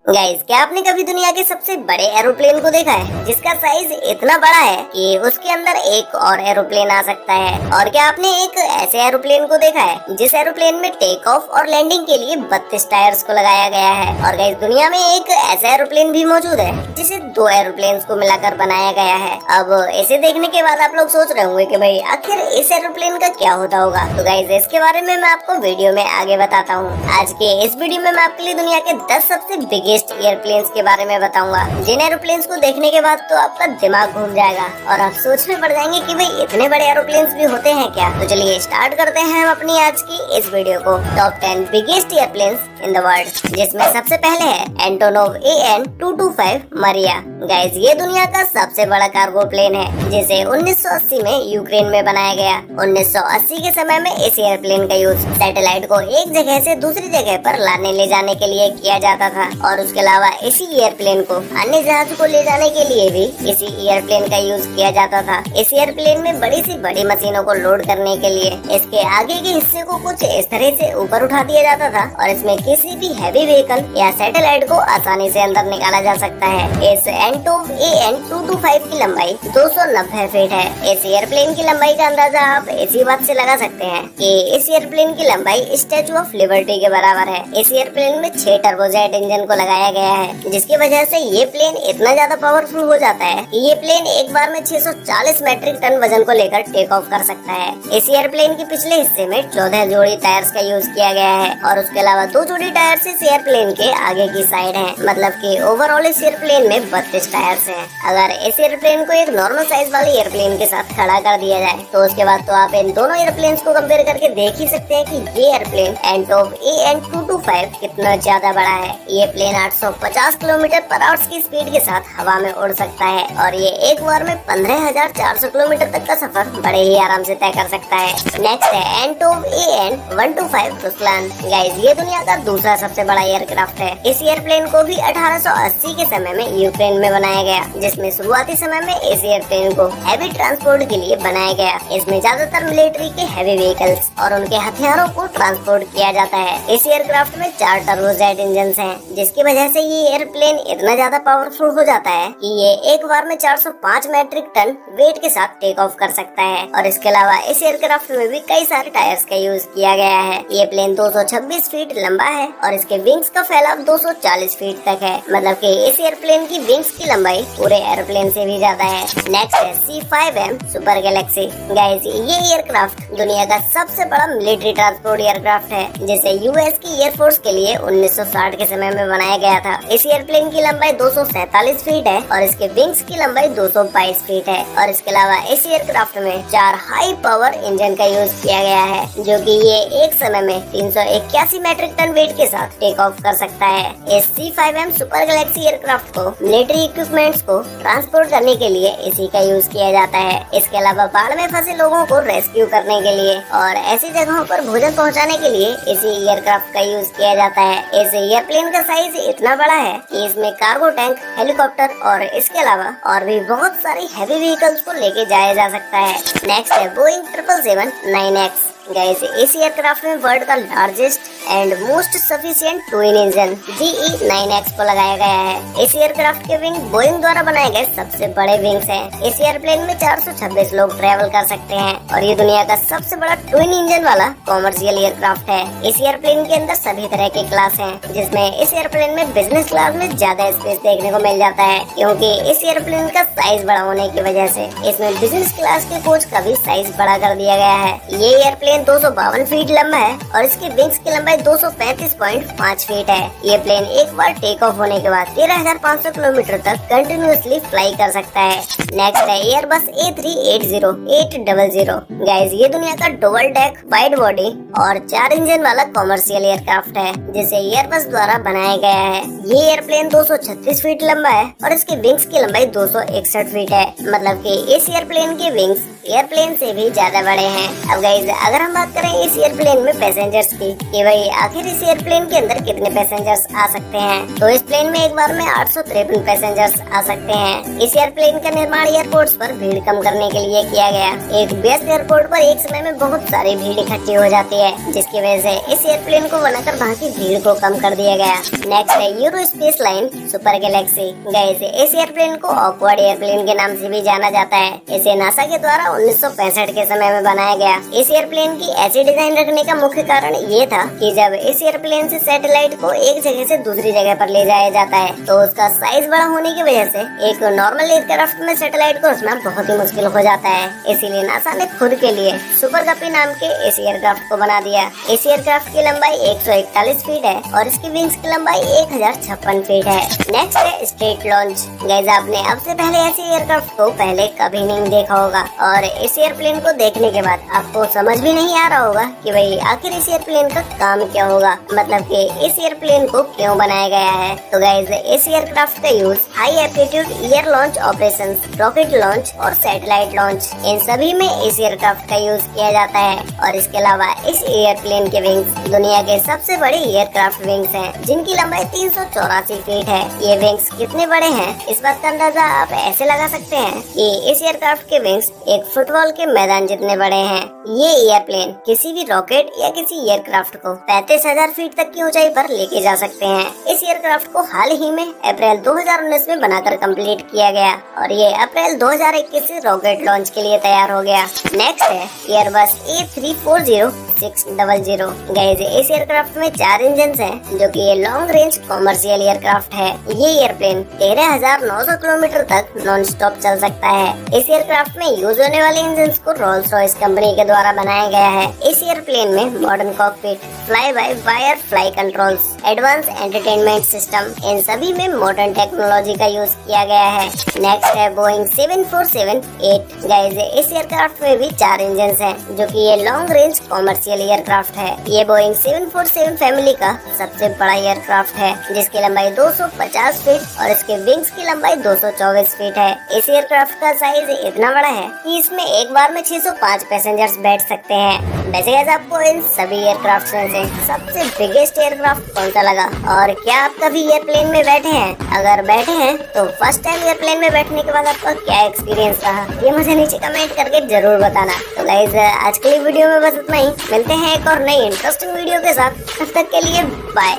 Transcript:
Guys, क्या आपने कभी दुनिया के सबसे बड़े एरोप्लेन को देखा है जिसका साइज इतना बड़ा है कि उसके अंदर एक और एरोप्लेन आ सकता है? और क्या आपने एक ऐसे एरोप्लेन को देखा है जिस एरोप्लेन में टेक ऑफ और लैंडिंग के लिए 32 टायर्स को लगाया गया है? और गाइस, दुनिया में एक ऐसा एरोप्लेन भी मौजूद है जिसे दो एरोप्लेन को मिलाकर बनाया गया है। अब इसे देखने के बाद आप लोग सोच रहे होंगे कि भाई आखिर इस एरोप्लेन का क्या होता होगा। तो गाइस, इसके बारे में मैं आपको वीडियो में आगे बताता हूँ। आज के इस वीडियो में मैं आपके लिए दुनिया के 10 सबसे बिगेस्ट एयरप्लेन्स के बारे में बताऊंगा, जिन एरोप्लेन्स को देखने के बाद तो आपका दिमाग घूम जाएगा और आप सोच में पड़ जाएंगे कि भाई इतने बड़े एरोप्लेन्स भी होते हैं क्या। तो चलिए स्टार्ट करते हैं हम अपनी आज की इस वीडियो को। Top 10 biggest airplanes in the world, जिसमें सबसे पहले है एंटोनोव AN-225 मरिया। गाइस, ये दुनिया का सबसे बड़ा कार्गो प्लेन है जिसे 1980 में यूक्रेन में बनाया गया। 1980 के समय में इस एयरप्लेन का यूज सैटेलाइट को एक जगह से दूसरी जगह पर लाने ले जाने के लिए किया जाता था, और उसके अलावा इसी एयरप्लेन को अन्य जहाज को ले जाने के लिए भी इसी एयरप्लेन का यूज किया जाता था। इस एयरप्लेन में बड़ी सी बड़ी मशीनों को लोड करने के लिए इसके आगे के हिस्से को कुछ इस तरह से ऊपर उठा दिया जाता था और इसमें किसी भी हैवी व्हीकल या सैटेलाइट को आसानी से अंदर निकाला जा सकता है। इस एंटोनोव AN-225 की लंबाई 290 फीट है। इस एयरप्लेन की लंबाई का अंदाजा आप इसी बात से लगा सकते हैं कि इस एयरप्लेन की लंबाई स्टैचू ऑफ लिबर्टी के बराबर है। इस एयरप्लेन में 6 टर्बोजेट इंजन को लगाया गया है, जिसकी वजह से ये प्लेन इतना ज्यादा पावरफुल हो जाता है कि ये प्लेन एक बार में 640 मैट्रिक टन वजन को लेकर टेक ऑफ कर सकता है। इस एयरप्लेन के पिछले हिस्से में 14 जोड़ी टायर्स का यूज किया गया है, और उसके अलावा 2 जोड़ी टायर्स इस एयरप्लेन के आगे की साइड हैं। मतलब कि ओवरऑल इस एयरप्लेन में 32 टायर्स हैं। अगर इस एयरप्लेन को एक नॉर्मल साइज वाले एयरप्लेन के साथ खड़ा कर दिया जाए तो उसके बाद तो आप इन दोनों एयरप्लेन को कंपेयर करके देख ही सकते हैं कि ये एयरप्लेन एंटोनोव AN-225 कितना ज्यादा बड़ा है। ये प्लेन 850 किलोमीटर पर आवर की स्पीड के साथ हवा में उड़ सकता है, और ये एक बार में 15,400 किलोमीटर तक का सफर बड़े ही आराम से तय कर सकता है। नेक्स्ट है एंटोनोव AN-125 रुसलान। गाइस, ये दुनिया का दूसरा सबसे बड़ा एयरक्राफ्ट है। इस एयरप्लेन को भी 1880 के समय में यूक्रेन में बनाया गया, जिसमें शुरुआती समय में इस एयरप्लेन को हैवी ट्रांसपोर्ट के लिए बनाया गया। इसमें ज्यादातर मिलिट्री के हैवी व्हीकल्स और उनके हथियारों को ट्रांसपोर्ट किया जाता है। इस एयरक्राफ्ट में 4 टर्बोजेट इंजन हैं, जिसकी वजह से ये एयरप्लेन इतना ज्यादा पावरफुल हो जाता है कि ये एक बार में 405 मैट्रिक टन वेट के साथ टेक ऑफ कर सकता है। और इसके अलावा इस एयरक्राफ्ट में भी कई सारे टायर्स का यूज किया गया है। ये प्लेन 226 फीट लंबा है और इसके विंग्स का फैलाव 240 फीट तक है। मतलब कि इस एयरप्लेन की विंग्स की लंबाई पूरे एयरप्लेन से भी ज्यादा है। नेक्स्ट है C5M सुपर गैलेक्सी। गाइस, ये एयरक्राफ्ट दुनिया का सबसे बड़ा मिलिट्री ट्रांसपोर्ट एयरक्राफ्ट है, जिसे यूएस की एयरफोर्स के लिए 1960 के समय में बनाया गया था। इस एयरप्लेन की लंबाई 247 फीट है और इसके विंग्स की लंबाई 222 फीट है। और इसके अलावा इस एयरक्राफ्ट में 4 हाई पावर इंजन का यूज किया गया है, जो कि ये एक समय में 381 मैट्रिक टन वेट के साथ टेक ऑफ कर सकता है। इस C5M सुपर गैलेक्सी एयरक्राफ्ट को मिलिट्री इक्विपमेंट्स को ट्रांसपोर्ट करने के लिए इसी का यूज किया जाता है। इसके अलावा बाढ़ में फंसे लोगों को रेस्क्यू करने के लिए और ऐसी जगहों पर भोजन पहुंचाने के लिए इसी एयरक्राफ्ट का यूज किया जाता है। इस एयरप्लेन का साइज इतना बड़ा है कि इसमें कार्गो टैंक, हेलीकॉप्टर और इसके अलावा और भी बहुत सारी हैवी व्हीकल्स को लेके जाया जा सकता है। नेक्स्ट है बोइंग 777-9X। गाइस, इस एयरक्राफ्ट में वर्ल्ड का largest and most sufficient twin engine GE9X को लगाया गया है। इस एयरक्राफ्ट के विंग बोइंग द्वारा बनाए गए सबसे बड़े विंग्स हैं। इस एयरप्लेन में 426 लोग ट्रेवल कर सकते हैं और ये दुनिया का सबसे बड़ा ट्विन इंजन वाला कॉमर्शियल एयरक्राफ्ट है। इस एयरप्लेन के अंदर सभी तरह के क्लास हैं, जिसमें इस एयरप्लेन में बिजनेस क्लास में ज्यादा स्पेस देखने को मिल जाता है, क्योंकि इस एयरप्लेन का साइज बड़ा होने की वजह से इसमें बिजनेस क्लास के कोच का भी साइज बड़ा कर दिया गया है। ये एयरप्लेन 252 फीट लंबा है और इसकी विंग्स की लंबाई 235.5 फीट है। ये प्लेन एक बार टेक ऑफ होने के बाद 13,500 किलोमीटर तक कंटिन्यूअसली फ्लाई कर सकता है। नेक्स्ट है एयरबस A380-800। गाइस, ये दुनिया का डबल डेक वाइड बॉडी और 4 इंजन वाला कॉमर्शियल एयरक्राफ्ट है, जिसे एयरबस द्वारा बनाया गया है। ये एयरप्लेन 236 फीट लंबा है और इसकी विंग्स की लंबाई 261 फीट है। मतलब कि इस एयरप्लेन के विंग्स एयरप्लेन से भी ज्यादा बड़े हैं। अब गाइस, अगर हम बात करें इस एयरप्लेन में पैसेंजर्स की कि भाई आखिर इस एयरप्लेन के अंदर कितने पैसेंजर्स आ सकते हैं, तो इस प्लेन में एक बार में 853 पैसेंजर्स आ सकते हैं। इस एयरप्लेन का निर्माण एयरपोर्ट्स पर भीड़ कम करने के लिए किया गया। एक व्यस्त एयरपोर्ट पर एक समय में बहुत सारी भीड़ इकट्ठी हो जाती है, जिसकी वजह से इस एयरप्लेन को बनाकर वहाँ की भीड़ को कम कर दिया गया। नेक्स्ट है euro space line super Galaxy. Guys, इस एयरप्लेन को ऑकवर्ड एयरप्लेन के नाम से भी जाना जाता है। इसे नासा के द्वारा 1965 के समय में बनाया गया। इस एयरप्लेन की ऐसी डिजाइन रखने का मुख्य कारण ये था कि जब इस एयरप्लेन से सैटेलाइट को एक जगह से दूसरी जगह पर ले जाया जाता है तो उसका साइज बड़ा होने की वजह से एक नॉर्मल एयरक्राफ्ट में सैटेलाइट को रखना बहुत ही मुश्किल हो जाता है। इसीलिए नासा ने खुद के लिए सुपर गप्पी नाम के इस एयरक्राफ्ट को बना दिया। इस एयरक्राफ्ट की लंबाई 141 फीट है और इसकी विंग्स की लंबाई 1056 फीट है। नेक्स्ट है स्ट्रेट लॉन्च। गाइस, आपने अब से पहले ऐसे एयरक्राफ्ट को पहले कभी नहीं देखा होगा और इस एयरप्लेन को देखने के बाद आपको समझ भी नहीं आ रहा होगा कि भाई आखिर इस एयरप्लेन का काम क्या होगा, मतलब कि इस एयरप्लेन को क्यों बनाया गया है। तो गाइस, इस एयरक्राफ्ट का use high aptitude air launch operations, rocket launch और सैटेलाइट लॉन्च, इन सभी में इस एयरक्राफ्ट का यूज किया जाता है। और इसके अलावा इस एयरप्लेन के विंग्स दुनिया के सबसे बड़े एयरक्राफ्ट विंग्स हैं, जिनकी लंबाई 384 फीट है। ये विंग्स कितने बड़े हैं, इस बात का अंदाजा आप ऐसे लगा सकते हैं कि इस एयरक्राफ्ट के विंग्स एक फुटबॉल के मैदान जितने बड़े हैं। ये एयरप्लेन किसी भी रॉकेट या किसी एयरक्राफ्ट को 35,000 फीट तक की ऊंचाई पर लेके जा सकते हैं। इस एयरक्राफ्ट को हाल ही में अप्रैल 2019 में बनाकर कंप्लीट किया गया और ये अप्रैल 2021 से रॉकेट लॉन्च के लिए तैयार हो गया। नेक्स्ट है एयरबस A340-600। गाइस, इस एयरक्राफ्ट में 4 इंजन हैं, जो कि ये लॉन्ग रेंज कॉमर्शियल एयरक्राफ्ट है। ये एयरप्लेन 13,900 किलोमीटर तक नॉन स्टॉप चल सकता है। इस एयरक्राफ्ट में यूज होने वाले इंजन को रोल्स रॉयस कंपनी के द्वारा बनाया गया है। इस एयरप्लेन में modern cockpit, fly by wire fly controls, advance entertainment system, इन सभी में मॉडर्न टेक्नोलॉजी का यूज किया गया है। नेक्स्ट है बोइंग 747-8। गाइस, इस एयरक्राफ्ट में भी 4 इंजन हैं, जो कि ये लॉन्ग रेंज कॉमर्शियल एयरक्राफ्ट है। ये बोइंग 747 फैमिली का सबसे बड़ा एयरक्राफ्ट है, जिसकी लंबाई 250 फीट और इसके विंग्स की लंबाई 224 फीट है। इस एयरक्राफ्ट का साइज इतना बड़ा है कि इसमें एक बार में 605 पैसेंजर्स बैठ सकते हैं। वैसे गाइस, आपको इन सभी एयरक्राफ्ट में से सबसे बिगेस्ट एयरक्राफ्ट कौन सा लगा और क्या आप कभी एयरप्लेन में बैठे हैं? अगर बैठे हैं तो फर्स्ट टाइम एयरप्लेन में बैठने के बाद आपका क्या एक्सपीरियंस रहा, ये मुझे नीचे कमेंट करके जरूर बताना। तो गाइस, आज के लिए वीडियो में बस इतना ही। मिलते हैं एक और नई इंटरेस्टिंग वीडियो के साथ, तब तक के लिए बाय।